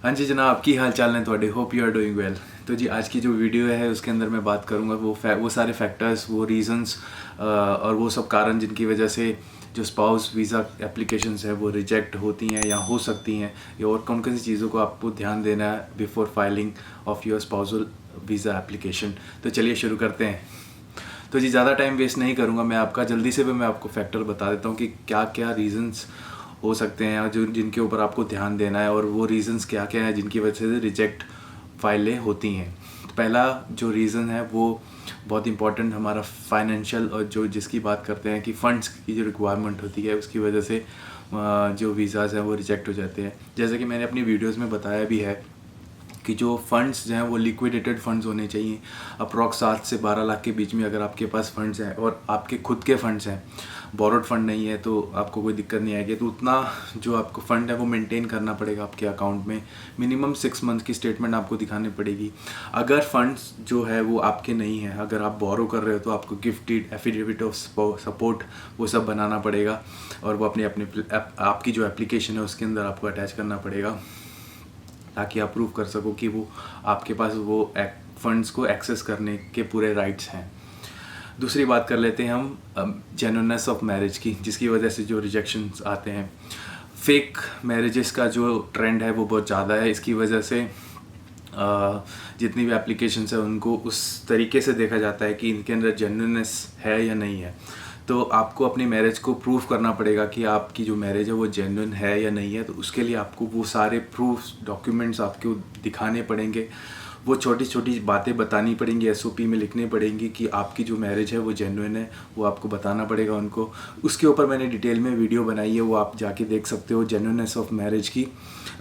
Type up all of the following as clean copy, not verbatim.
हाँ जी जनाब, की हाल चाल ने थोड़े। Hope you are doing well. तो जी आज की जो वीडियो है उसके अंदर मैं बात करूँगा वो सारे फैक्टर्स, वो रीजंस और वो सब कारण जिनकी वजह से जो स्पाउस वीज़ा एप्लीकेशंस है वो रिजेक्ट होती हैं या हो सकती हैं, या और कौन कौन सी चीज़ों को आपको ध्यान देना है before filing of your spousal visa application. तो चलिए शुरू करते हैं। तो जी ज़्यादा टाइम वेस्ट नहीं करूँगा, जल्दी से मैं आपको फैक्टर बता देता हूँ कि क्या क्या रीजंस हो सकते हैं जो जिनके ऊपर आपको ध्यान देना है, और वो रीजंस क्या क्या हैं जिनकी वजह से रिजेक्ट फाइलें होती हैं। तो पहला जो रीज़न है वो बहुत इंपॉर्टेंट, हमारा फाइनेंशियल, और जो जिसकी बात करते हैं कि फ़ंड्स की जो रिक्वायरमेंट होती है उसकी वजह से जो वीज़ाज़ हैं वो रिजेक्ट हो जाते हैं। जैसे कि मैंने अपनी वीडियोज़ में बताया भी है कि जो फंड्स जो हैं वो लिक्विडेटेड फंड्स होने चाहिए। अप्रॉक्स 7 से 12 लाख के बीच में अगर आपके पास फंड्स हैं और आपके खुद के फंड्स हैं, बोरोड फंड नहीं है, तो आपको कोई दिक्कत नहीं आएगी। तो उतना जो आपको फ़ंड है वो मेंटेन करना पड़ेगा आपके अकाउंट में। मिनिमम 6 मंथ की स्टेटमेंट आपको दिखानी पड़ेगी। अगर फंड्स जो है वो आपके नहीं है, अगर आप बोरो कर रहे हो, तो आपको gift deed, affidavit of support, वो सब बनाना पड़ेगा, और वो अपनी आपकी जो एप्लीकेशन है उसके अंदर आपको अटैच करना पड़ेगा, ताकि आप प्रूव कर सको कि वो आपके पास वो फंड्स को एक्सेस करने के पूरे राइट्स हैं। दूसरी बात कर लेते हैं हम जेन्युइननेस ऑफ मैरिज की, जिसकी वजह से जो रिजेक्शंस आते हैं। फेक मैरिजेस का जो ट्रेंड है वो बहुत ज़्यादा है। इसकी वजह से जितनी भी एप्लीकेशंस है उनको उस तरीके से देखा जाता है कि इनके अंदर जेन्युइननेस है या नहीं है। तो आपको अपनी मैरिज को प्रूफ करना पड़ेगा कि आपकी जो मैरिज है वो जेन्युइन है या नहीं है। तो उसके लिए आपको वो सारे प्रूफ्स, डॉक्यूमेंट्स आपको दिखाने पड़ेंगे। वो छोटी छोटी बातें बतानी पड़ेंगी, एसओपी में लिखनी पड़ेंगी कि आपकी जो मैरिज है वो जेन्युइन है, वो आपको बताना पड़ेगा उनको। उसके ऊपर मैंने डिटेल में वीडियो बनाई है, वो आप जाके देख सकते हो, जेन्युइननेस ऑफ मैरिज की,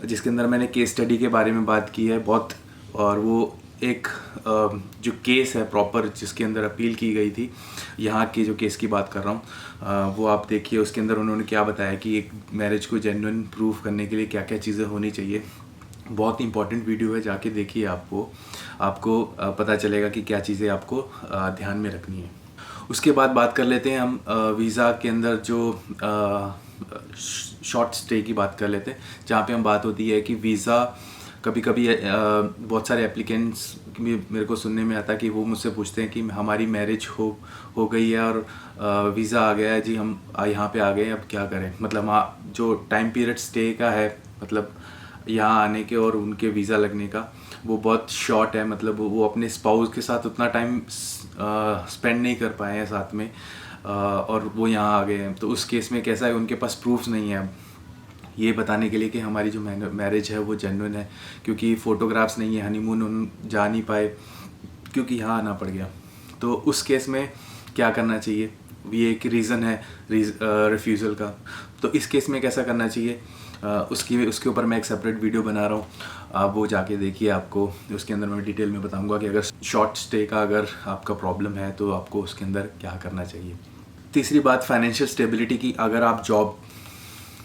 जिसके अंदर मैंने केस स्टडी के बारे में बात की है बहुत। और वो एक जो केस है प्रॉपर जिसके अंदर अपील की गई थी, यहाँ की जो केस की बात कर रहा हूँ, वो आप देखिए। उसके अंदर उन्होंने क्या बताया कि एक मैरिज को जेन्युइन प्रूफ करने के लिए क्या क्या चीज़ें होनी चाहिए। बहुत इंपॉर्टेंट वीडियो है, जाके देखिए। आपको पता चलेगा कि क्या चीज़ें आपको ध्यान में रखनी है। उसके बाद बात कर लेते हैं हम वीज़ा के अंदर जो शॉर्ट स्टे की बात कर लेते हैं, जहाँ पे हम बात होती है कि वीज़ा कभी कभी बहुत सारे एप्लीकेंट्स भी मेरे को सुनने में आता है कि वो मुझसे पूछते हैं कि हमारी मैरिज हो गई है और वीज़ा आ गया है जी, हम यहाँ पे आ गए हैं, अब क्या करें। मतलब जो टाइम पीरियड स्टे का है, मतलब यहाँ आने के और उनके वीज़ा लगने का, वो बहुत शॉर्ट है। मतलब वो अपने स्पाउस के साथ उतना टाइम स्पेंड नहीं कर पाए हैं साथ में, और वो यहाँ आ गए हैं। तो उस केस में कैसा है, उनके पास प्रूफ्स नहीं है ये बताने के लिए कि हमारी जो मैरिज है वो जेन्युइन है, क्योंकि फ़ोटोग्राफ्स नहीं है, हनीमून उन जा नहीं पाए क्योंकि यहाँ आना पड़ गया। तो उस केस में क्या करना चाहिए, ये एक रीज़न है रिफ्यूज़ल का। तो इस केस में कैसा करना चाहिए, उसके ऊपर मैं एक सेपरेट वीडियो बना रहा हूँ, आप वो जाके देखिए। आपको उसके अंदर मैं डिटेल में बताऊँगा कि अगर शॉर्ट स्टे का अगर आपका प्रॉब्लम है तो आपको उसके अंदर क्या करना चाहिए। तीसरी बात फाइनेंशियल स्टेबिलिटी की। अगर आप जॉब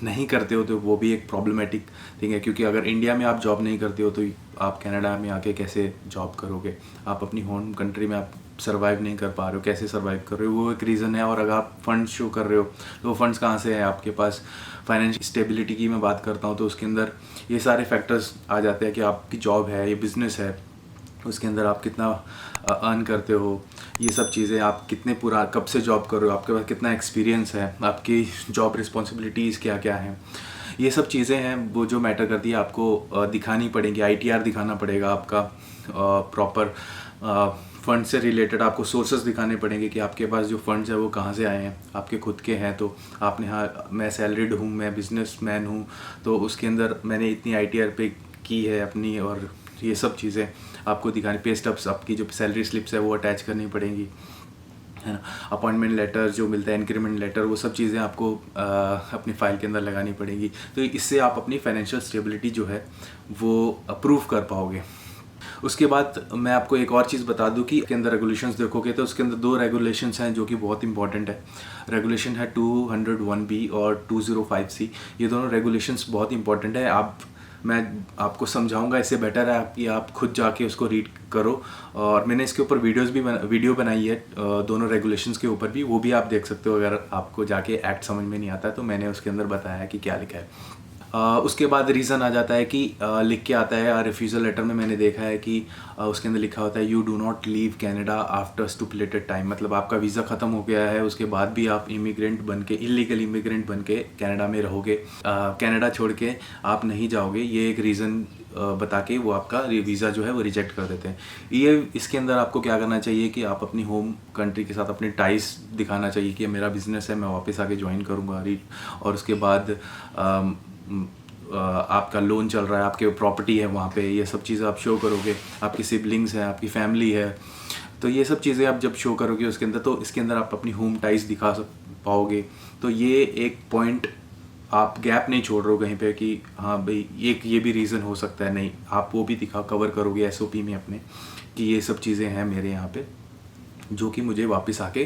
नहीं करते हो तो वो भी एक प्रॉब्लमेटिक थिंग है, क्योंकि अगर इंडिया में आप जॉब नहीं करते हो तो आप कनाडा में आके कैसे जॉब करोगे। आप अपनी होम कंट्री में आप सर्वाइव नहीं कर पा रहे हो, कैसे सर्वाइव कर रहे हो, वो एक रीज़न है। और अगर आप फंड्स शो कर रहे हो तो वो फंड्स कहाँ से हैं आपके पास। फाइनेंशियल स्टेबिलिटी की मैं बात करता हूँ तो उसके अंदर ये सारे फैक्टर्स आ जाते हैं कि आपकी जॉब है, ये बिज़नेस है, उसके अंदर आप कितना अर्न करते हो, ये सब चीज़ें, आप कितने पूरा कब से जॉब कर रहे हो, आपके पास कितना एक्सपीरियंस है, आपकी जॉब रिस्पॉन्सिबिलिटीज़ क्या क्या हैं, ये सब चीज़ें हैं वो जो मैटर करती है। आपको दिखानी पड़ेंगी, आईटीआर दिखाना पड़ेगा आपका प्रॉपर। फंड से रिलेटेड आपको सोर्सेज दिखाने पड़ेंगे कि आपके पास जो फंड्स है वो कहाँ से आए हैं, आपके खुद के हैं तो आपने, हाँ मैं सैलरीड हूँ, मैं बिजनेसमैन हूँ, तो उसके अंदर मैंने इतनी आईटीआर पे की है अपनी, और ये सब चीज़ें आपको दिखानी। पे स्टब्स, आपकी जो सैलरी स्लिप्स है वो अटैच करनी पड़ेंगी, है ना। अपॉइंटमेंट लेटर जो मिलता है, इंक्रीमेंट लेटर, वो सब चीज़ें आपको अपनी फ़ाइल के अंदर लगानी पड़ेंगी। तो इससे आप अपनी फाइनेंशियल स्टेबिलिटी जो है वो अप्रूव कर पाओगे। उसके बाद मैं आपको एक और चीज़ बता दूं कि इसके अंदर रेगुलेशंस देखोगे तो उसके अंदर 2 रेगुलेशंस हैं जो कि बहुत इंपॉर्टेंट है। रेगुलेशन है 201B और 205C। ये दोनों रेगुलेशंस बहुत इंपॉर्टेंट है। मैं आपको समझाऊंगा, इससे बेटर है कि आप खुद जाके उसको रीड करो। और मैंने इसके ऊपर वीडियो बनाई है दोनों रेगुलेशंस के ऊपर भी, वो भी आप देख सकते हो अगर आपको जाके एक्ट समझ में नहीं आता है तो मैंने उसके अंदर बताया है कि क्या लिखा है। उसके बाद रीज़न आ जाता है कि लिख के आता है रिफ्यूज़ल लेटर में मैंने देखा है कि उसके अंदर लिखा होता है you do not leave Canada after stipulated time, मतलब आपका वीज़ा ख़त्म हो गया है उसके बाद भी आप इमिग्रेंट बन के, इलीगल इमिग्रेंट बन के कनाडा में रहोगे, कनाडा छोड़ के आप नहीं जाओगे, ये एक रीज़न बता के वो आपका वीज़ा जो है वो रिजेक्ट कर देते हैं। ये इसके अंदर आपको क्या करना चाहिए कि आप अपनी होम कंट्री के साथ अपने टाइस दिखाना चाहिए कि मेरा बिज़नेस है, मैं वापस आके ज्वाइन करूँगा, और उसके बाद आपका लोन चल रहा है, आपके प्रॉपर्टी है वहाँ पे, ये सब चीज़ें आप शो करोगे, आपकी सिबलिंग्स हैं, आपकी फैमिली है, तो ये सब चीज़ें आप जब शो करोगे उसके अंदर, तो इसके अंदर आप अपनी होम टाइस दिखा पाओगे। तो ये एक पॉइंट, आप गैप नहीं छोड़ रहे हो कहीं पे कि हाँ भाई ये भी रीज़न हो सकता है, नहीं, आप वो भी कवर करोगे एसओपी में अपने कि ये सब चीज़ें हैं मेरे यहाँ पे जो कि मुझे वापस आके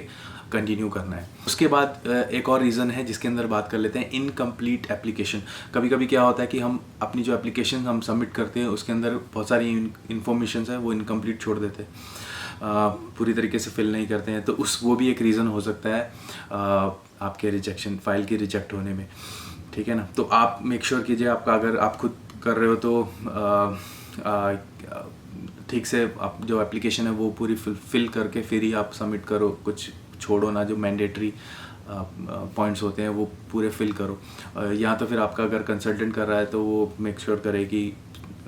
कंटिन्यू करना है। उसके बाद एक और रीज़न है जिसके अंदर बात कर लेते हैं, इनकम्प्लीट एप्लीकेशन। कभी कभी क्या होता है कि हम अपनी जो एप्लीकेशन हम सबमिट करते हैं उसके अंदर बहुत सारी इन्फॉर्मेशन है वो इनकम्प्लीट छोड़ देते हैं, पूरी तरीके से फिल नहीं करते हैं, तो वो भी एक रीज़न हो सकता है आपके रिजेक्शन, फाइल के रिजेक्ट होने में, ठीक है ना। तो आप मेक श्योर कीजिए, आपका अगर आप खुद कर रहे हो तो ठीक से आप जो एप्लीकेशन है वो पूरी फिल करके फिर ही आप सबमिट करो, कुछ छोड़ो ना, जो मैंडेटरी पॉइंट्स होते हैं वो पूरे फिल करो। या तो फिर आपका अगर कंसल्टेंट कर रहा है तो वो मेक श्योर करे कि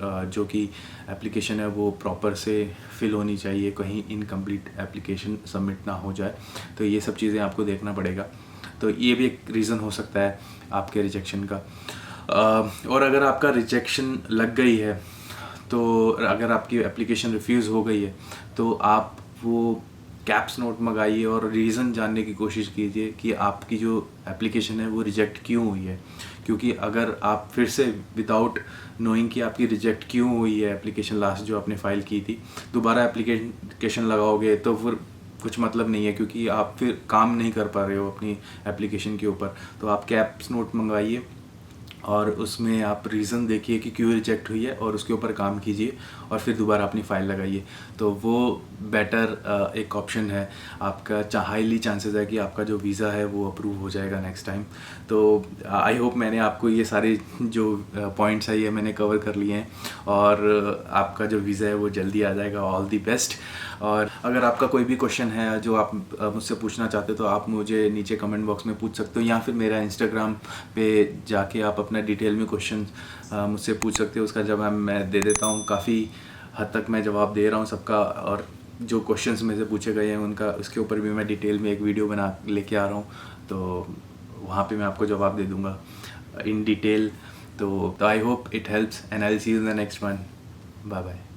जो कि एप्लीकेशन है वो प्रॉपर से फिल होनी चाहिए, कहीं इनकम्प्लीट एप्लीकेशन सबमिट ना हो जाए। तो ये सब चीज़ें आपको देखना पड़ेगा, तो ये भी एक रीज़न हो सकता है आपके रिजेक्शन का। और अगर आपका रिजेक्शन लग गई है, तो अगर आपकी एप्लीकेशन रिफ्यूज़ हो गई है, तो आप वो कैप्स नोट मंगाइए और रीज़न जानने की कोशिश कीजिए कि आपकी जो एप्लीकेशन है वो रिजेक्ट क्यों हुई है। क्योंकि अगर आप फिर से विदाउट नोइंग कि आपकी रिजेक्ट क्यों हुई है एप्लीकेशन, लास्ट जो आपने फ़ाइल की थी, दोबारा एप्लीकेशन लगाओगे तो फिर कुछ मतलब नहीं है, क्योंकि आप फिर काम नहीं कर पा रहे हो अपनी एप्लीकेशन के ऊपर। तो आप कैप्स नोट मंगवाइए और उसमें आप रीज़न देखिए कि क्यों रिजेक्ट हुई है और उसके ऊपर काम कीजिए और फिर दोबारा अपनी फ़ाइल लगाइए। तो वो बेटर एक ऑप्शन है आपका। हाईली चांसेस है कि आपका जो वीज़ा है वो अप्रूव हो जाएगा नेक्स्ट टाइम। तो आई होप मैंने आपको ये सारे जो पॉइंट्स है ये मैंने कवर कर लिए हैं और आपका जो वीज़ा है वो जल्दी आ जाएगा। All the best. और अगर आपका कोई भी क्वेश्चन है जो आप मुझसे पूछना चाहते हो तो आप मुझे नीचे कमेंट बॉक्स में पूछ सकते हो, या फिर मेरा इंस्टाग्राम पे जाके आप अपना डिटेल में क्वेश्चन मुझसे पूछ सकते हो। उसका जवाब मैं दे देता हूँ, काफ़ी हद तक मैं जवाब दे रहा हूँ सबका, और जो क्वेश्चंस में से पूछे गए हैं उनका उसके ऊपर भी मैं डिटेल में एक वीडियो बना लेके आ रहा हूँ, तो वहाँ पे मैं आपको जवाब दे दूँगा इन डिटेल। तो I hope it helps and I will see you in the next one. Bye bye.